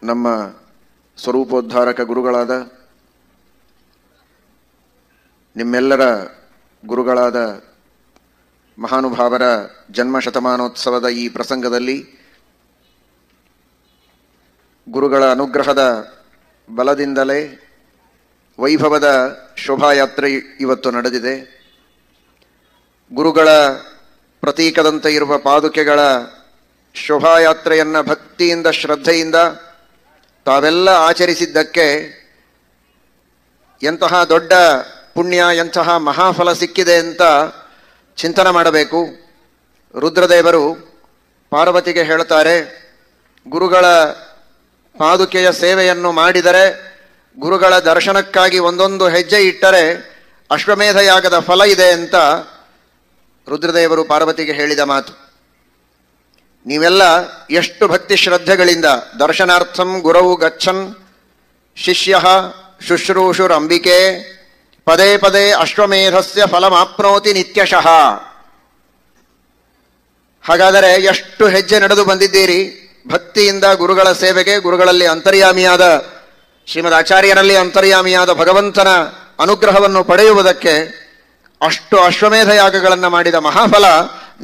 ನಮ್ಮ ಸ್ವರೂಪೋದ್ಧಾರಕ ಗುರುಗಳಾದ ನಿಮ್ಮೆಲ್ಲರ ಗುರುಗಳಾದ ಮಹಾನುಭಾವರ ಜನ್ಮ ಶತಮಾನೋತ್ಸವದ ಈ ಪ್ರಸಂಗದಲ್ಲಿ ಗುರುಗಳ ಅನುಗ್ರಹದ ಬಲದಿಂದಲೇ ವೈಭವದ ಶೋಭಾಯಾತ್ರೆ ಇವತ್ತು ನಡೆದಿದೆ. ಗುರುಗಳ ಪ್ರತೀಕದಂತೆ ಇರುವ ಪಾದುಕೆಗಳ ಶೋಭಾಯಾತ್ರೆಯನ್ನು ಭಕ್ತಿಯಿಂದ ಶ್ರದ್ಧೆಯಿಂದ ತಾವೆಲ್ಲ ಆಚರಿಸಿದ್ದಕ್ಕೆ ಎಂತಹ ದೊಡ್ಡ ಪುಣ್ಯ, ಎಂತಹ ಮಹಾಫಲ ಸಿಕ್ಕಿದೆ ಅಂತ ಚಿಂತನೆ ಮಾಡಬೇಕು. ರುದ್ರದೇವರು ಪಾರ್ವತಿಗೆ ಹೇಳ್ತಾರೆ, ಗುರುಗಳ ಪಾದುಕೆಯ ಸೇವೆಯನ್ನು ಮಾಡಿದರೆ, ಗುರುಗಳ ದರ್ಶನಕ್ಕಾಗಿ ಒಂದೊಂದು ಹೆಜ್ಜೆ ಇಟ್ಟರೆ ಅಶ್ವಮೇಧ ಯಾಗದ ಫಲ ಇದೆ ಅಂತ ರುದ್ರದೇವರು ಪಾರ್ವತಿಗೆ ಹೇಳಿದ ಮಾತು. ನೀವೆಲ್ಲ ಎಷ್ಟು ಭಕ್ತಿ ಶ್ರದ್ಧೆಗಳಿಂದ ದರ್ಶನಾರ್ಥಂ ಗುರವು ಗಚ್ಚನ್ ಶಿಷ್ಯ ಶುಶ್ರೂಷುರಂಬಿಕೆ ಪದೇ ಪದೇ ಅಶ್ವಮೇಧಸ್ಯ ಫಲಮಾಪ್ನೋತಿ ನಿತ್ಯಶಃ. ಹಾಗಾದರೆ ಎಷ್ಟು ಹೆಜ್ಜೆ ನಡೆದು ಬಂದಿದ್ದೀರಿ ಭಕ್ತಿಯಿಂದ ಗುರುಗಳ ಸೇವೆಗೆ. ಗುರುಗಳಲ್ಲಿ ಅಂತರ್ಯಾಮಿಯಾದ ಶ್ರೀಮದ್ ಆಚಾರ್ಯರಲ್ಲಿ ಅಂತರ್ಯಾಮಿಯಾದ ಭಗವಂತನ ಅನುಗ್ರಹವನ್ನು ಪಡೆಯುವುದಕ್ಕೆ ಅಷ್ಟು ಅಶ್ವಮೇಧ ಯಾಗಗಳನ್ನು ಮಾಡಿದ ಮಹಾಫಲ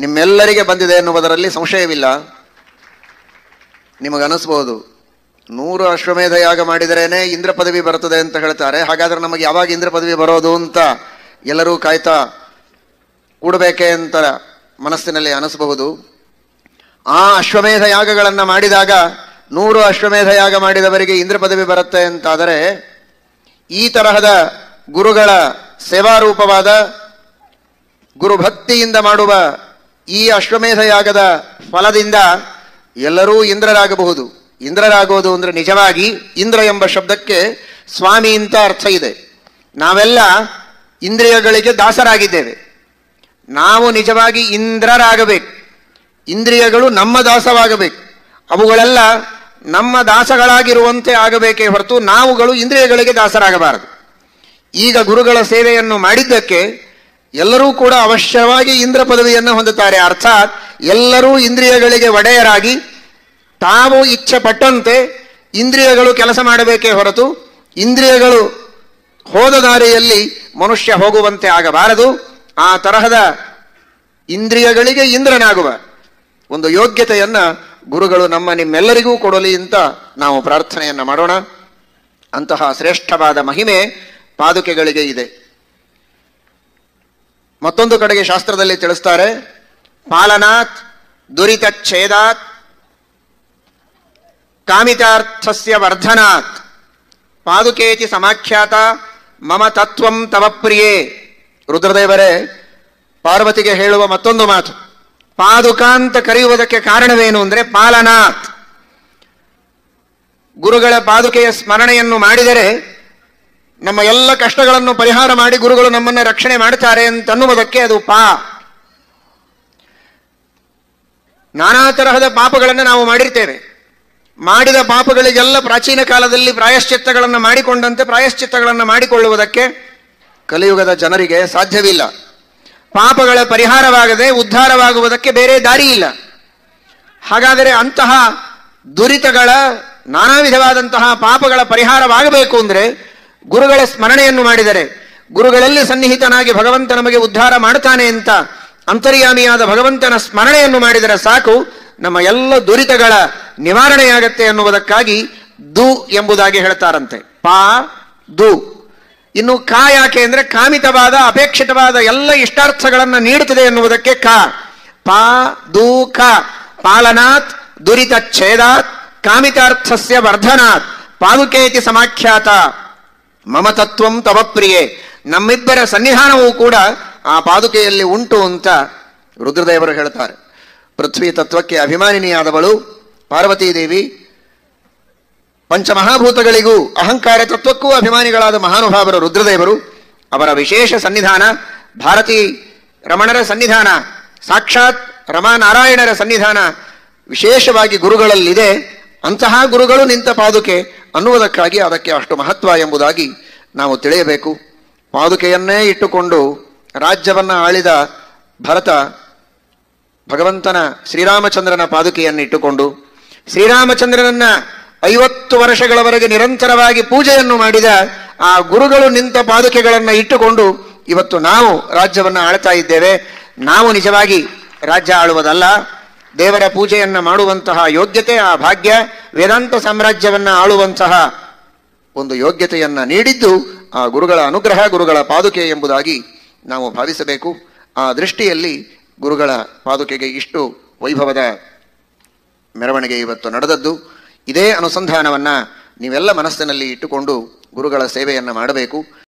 ನಿಮ್ಮೆಲ್ಲರಿಗೆ ಬಂದಿದೆ ಎನ್ನುವುದರಲ್ಲಿ ಸಂಶಯವಿಲ್ಲ. ನಿಮಗನಿಸ್ಬೋದು, 100 ಅಶ್ವಮೇಧ ಯಾಗ ಮಾಡಿದರೇನೆ ಇಂದ್ರ ಪದವಿ ಬರ್ತದೆ ಅಂತ ಹೇಳ್ತಾರೆ. ಹಾಗಾದ್ರೆ ನಮಗೆ ಯಾವಾಗ ಇಂದ್ರ ಪದವಿ ಬರೋದು ಅಂತ ಎಲ್ಲರೂ ಕಾಯ್ತಾ ಕೂಡಬೇಕೆ ಅಂತ ಮನಸ್ಸಿನಲ್ಲಿ ಅನಿಸಬಹುದು. ಆ ಅಶ್ವಮೇಧ ಯಾಗಗಳನ್ನು ಮಾಡಿದಾಗ 100 ಅಶ್ವಮೇಧ ಯಾಗ ಮಾಡಿದವರಿಗೆ ಇಂದ್ರ ಪದವಿ ಬರುತ್ತೆ ಅಂತಾದರೆ, ಈ ತರಹದ ಗುರುಗಳ ಸೇವಾರೂಪವಾದ ಗುರುಭಕ್ತಿಯಿಂದ ಮಾಡುವ ಈ ಅಶ್ವಮೇಧ ಯಾಗದ ಫಲದಿಂದ ಎಲ್ಲರೂ ಇಂದ್ರರಾಗಬಹುದು. ಇಂದ್ರರಾಗೋದು ಅಂದರೆ ನಿಜವಾಗಿ ಇಂದ್ರ ಎಂಬ ಶಬ್ದಕ್ಕೆ ಸ್ವಾಮಿ ಅಂತ ಅರ್ಥ ಇದೆ. ನಾವೆಲ್ಲ ಇಂದ್ರಿಯಗಳಿಗೆ ದಾಸರಾಗಿದ್ದೇವೆ. ನಾವು ನಿಜವಾಗಿ ಇಂದ್ರರಾಗಬೇಕು. ಇಂದ್ರಿಯಗಳು ನಮ್ಮ ದಾಸವಾಗಬೇಕು. ಅವುಗಳೆಲ್ಲ ನಮ್ಮ ದಾಸಗಳಾಗಿರುವಂತೆ ಆಗಬೇಕೇ ಹೊರತು ನಾವುಗಳು ಇಂದ್ರಿಯಗಳಿಗೆ ದಾಸರಾಗಬಾರದು. ಈಗ ಗುರುಗಳ ಸೇವೆಯನ್ನು ಮಾಡಿದ್ದಕ್ಕೆ ಎಲ್ಲರೂ ಕೂಡ ಅವಶ್ಯವಾಗಿ ಇಂದ್ರ ಪದವಿಯನ್ನು ಹೊಂದುತ್ತಾರೆ. ಅರ್ಥಾತ್ ಎಲ್ಲರೂ ಇಂದ್ರಿಯಗಳಿಗೆ ಒಡೆಯರಾಗಿ ತಾವು ಇಚ್ಛೆ ಪಟ್ಟಂತೆ ಇಂದ್ರಿಯಗಳು ಕೆಲಸ ಮಾಡಬೇಕೇ ಹೊರತು ಇಂದ್ರಿಯಗಳು ಹೋದ ದಾರಿಯಲ್ಲಿ ಮನುಷ್ಯ ಹೋಗುವಂತೆ ಆಗಬಾರದು. ಆ ತರಹದ ಇಂದ್ರಿಯಗಳಿಗೆ ಇಂದ್ರನಾಗುವ ಒಂದು ಯೋಗ್ಯತೆಯನ್ನು ಗುರುಗಳು ನಿಮ್ಮೆಲ್ಲರಿಗೂ ಕೊಡಲಿ ಅಂತ ನಾವು ಪ್ರಾರ್ಥನೆಯನ್ನು ಮಾಡೋಣ. ಅಂತಹ ಶ್ರೇಷ್ಠವಾದ ಮಹಿಮೆ ಪಾದುಕೆಗಳಿಗೆ ಇದೆ. ಮತ್ತೊಂದು ಕಡೆಗೆ ಶಾಸ್ತ್ರದಲ್ಲಿ ತಿಳಿಸ್ತಾರೆ, ಪಾಲನಾತ್ ದುರಿತಚ್ಛೇದಾತ್ ಕಾಮಿತಾರ್ಥಸ್ಯ ವರ್ಧನಾತ್ ಪಾದುಕೇತಿ ಸಮಾಖ್ಯಾತ ಮಮ ತತ್ವಂ ತವ ಪ್ರಿಯೇ. ರುದ್ರದೇವರೇ ಪಾರ್ವತಿಗೆ ಹೇಳುವ ಮತ್ತೊಂದು ಮಾತು. ಪಾದುಕ ಅಂತ ಕರೆಯುವುದಕ್ಕೆ ಕಾರಣವೇನು ಅಂದರೆ ಪಾಲನಾತ್. ಗುರುಗಳ ಪಾದುಕೆಯ ಸ್ಮರಣೆಯನ್ನು ಮಾಡಿದರೆ ನಮ್ಮ ಎಲ್ಲ ಕಷ್ಟಗಳನ್ನು ಪರಿಹಾರ ಮಾಡಿ ಗುರುಗಳು ನಮ್ಮನ್ನು ರಕ್ಷಣೆ ಮಾಡ್ತಾರೆ ಅಂತನ್ನುವುದಕ್ಕೆ ಅದು ನಾನಾ ತರಹದ ಪಾಪಗಳನ್ನು ನಾವು ಮಾಡಿರ್ತೇವೆ. ಮಾಡಿದ ಪಾಪಗಳಿಗೆಲ್ಲ ಪ್ರಾಚೀನ ಕಾಲದಲ್ಲಿ ಪ್ರಾಯಶ್ಚಿತ್ತಗಳನ್ನು ಮಾಡಿಕೊಂಡಂತೆ ಪ್ರಾಯಶ್ಚಿತ್ತಗಳನ್ನು ಮಾಡಿಕೊಳ್ಳುವುದಕ್ಕೆ ಕಲಿಯುಗದ ಜನರಿಗೆ ಸಾಧ್ಯವಿಲ್ಲ. ಪಾಪಗಳ ಪರಿಹಾರವಾಗದೆ ಉದ್ಧಾರವಾಗುವುದಕ್ಕೆ ಬೇರೆ ದಾರಿ ಇಲ್ಲ. ಹಾಗಾದರೆ ಅಂತಹ ದುರಿತಗಳ ನಾನಾ ವಿಧವಾದಂತಹ ಪಾಪಗಳ ಪರಿಹಾರವಾಗಬೇಕು ಅಂದರೆ ಗುರುಗಳ ಸ್ಮರಣೆಯನ್ನು ಮಾಡಿದರೆ, ಗುರುಗಳಲ್ಲಿ ಸನ್ನಿಹಿತನಾಗಿ ಭಗವಂತ ನಮಗೆ ಉದ್ಧಾರ ಮಾಡ್ತಾನೆ ಅಂತ ಅಂತರ್ಯಾಮಿಯಾದ ಭಗವಂತನ ಸ್ಮರಣೆಯನ್ನು ಮಾಡಿದರೆ ಸಾಕು, ನಮ್ಮ ಎಲ್ಲ ದುರಿತಗಳ ನಿವಾರಣೆಯಾಗತ್ತೆ ಅನ್ನುವುದಕ್ಕಾಗಿ ದು ಎಂಬುದಾಗಿ ಹೇಳ್ತಾರಂತೆ. ದು. ಇನ್ನು ಯಾಕೆ ಅಂದರೆ ಕಾಮಿತವಾದ ಅಪೇಕ್ಷಿತವಾದ ಎಲ್ಲ ಇಷ್ಟಾರ್ಥಗಳನ್ನು ನೀಡುತ್ತದೆ ಎನ್ನುವುದಕ್ಕೆ ದು ಪಾಲನಾತ್ ದುರಿತಚ್ಛೇದಾತ್ ಕಾಮಿತಾರ್ಥಸ್ಯ ವರ್ಧನಾತ್ ಪಾದುಕೇತಿ ಸಮಾಖ್ಯಾತ ಮಮ ತತ್ವಂ ತವ ಪ್ರಿಯೇ. ನಮ್ಮಿಬ್ಬರ ಸನ್ನಿಧಾನವೂ ಕೂಡ ಆ ಪಾದುಕೆಯಲ್ಲಿ ಉಂಟು ಅಂತ ರುದ್ರದೇವರು ಹೇಳ್ತಾರೆ. ಪೃಥ್ವಿ ತತ್ವಕ್ಕೆ ಅಭಿಮಾನಿನಿಯಾದವಳು ಪಾರ್ವತೀದೇವಿ, ಪಂಚಮಹಾಭೂತಗಳಿಗೂ ಅಹಂಕಾರ ತತ್ವಕ್ಕೂ ಅಭಿಮಾನಿಗಳಾದ ಮಹಾನುಭಾವರು ರುದ್ರದೇವರು. ಅವರ ವಿಶೇಷ ಸನ್ನಿಧಾನ ಭಾರತೀ ರಮಣರ ಸನ್ನಿಧಾನ, ಸಾಕ್ಷಾತ್ ರಮಾನಾರಾಯಣರ ಸನ್ನಿಧಾನ ವಿಶೇಷವಾಗಿ ಗುರುಗಳಲ್ಲಿದೆ. ಅಂತಹ ಗುರುಗಳು ನಿಂತ ಪಾದುಕೆ ಅನ್ನುವುದಕ್ಕಾಗಿ ಅದಕ್ಕೆ ಅಷ್ಟು ಮಹತ್ವ ಎಂಬುದಾಗಿ ನಾವು ತಿಳಿಯಬೇಕು. ಪಾದುಕೆಯನ್ನೇ ಇಟ್ಟುಕೊಂಡು ರಾಜ್ಯವನ್ನು ಆಳಿದ ಭರತ ಭಗವಂತನ ಶ್ರೀರಾಮಚಂದ್ರನ ಪಾದುಕೆಯನ್ನು ಇಟ್ಟುಕೊಂಡು ಶ್ರೀರಾಮಚಂದ್ರನನ್ನ 50 ವರ್ಷಗಳವರೆಗೆ ನಿರಂತರವಾಗಿ ಪೂಜೆಯನ್ನು ಮಾಡಿದ ಆ ಗುರುಗಳು ನಿಂತ ಪಾದುಕೆಗಳನ್ನು ಇಟ್ಟುಕೊಂಡು ಇವತ್ತು ನಾವು ರಾಜ್ಯವನ್ನು ಆಳ್ತಾ ಇದ್ದೇವೆ. ನಾವು ನಿಜವಾಗಿ ರಾಜ್ಯ ಆಳುವುದಲ್ಲ, ದೇವರ ಪೂಜೆಯನ್ನು ಮಾಡುವಂತಹ ಯೋಗ್ಯತೆ, ಆ ಭಾಗ್ಯ, ವೇದಾಂತ ಸಾಮ್ರಾಜ್ಯವನ್ನು ಆಳುವಂತಹ ಒಂದು ಯೋಗ್ಯತೆಯನ್ನು ನೀಡಿದ್ದು ಆ ಗುರುಗಳ ಅನುಗ್ರಹ, ಗುರುಗಳ ಪಾದುಕೆ ಎಂಬುದಾಗಿ ನಾವು ಭಾವಿಸಬೇಕು. ಆ ದೃಷ್ಟಿಯಲ್ಲಿ ಗುರುಗಳ ಪಾದುಕೆಗೆ ಇಷ್ಟು ವೈಭವದ ಮೆರವಣಿಗೆ ಇವತ್ತು ನಡೆದದ್ದು. ಇದೇ ಅನುಸಂಧಾನವನ್ನು ನೀವೆಲ್ಲ ಮನಸ್ಸಿನಲ್ಲಿ ಇಟ್ಟುಕೊಂಡು ಗುರುಗಳ ಸೇವೆಯನ್ನು ಮಾಡಬೇಕು.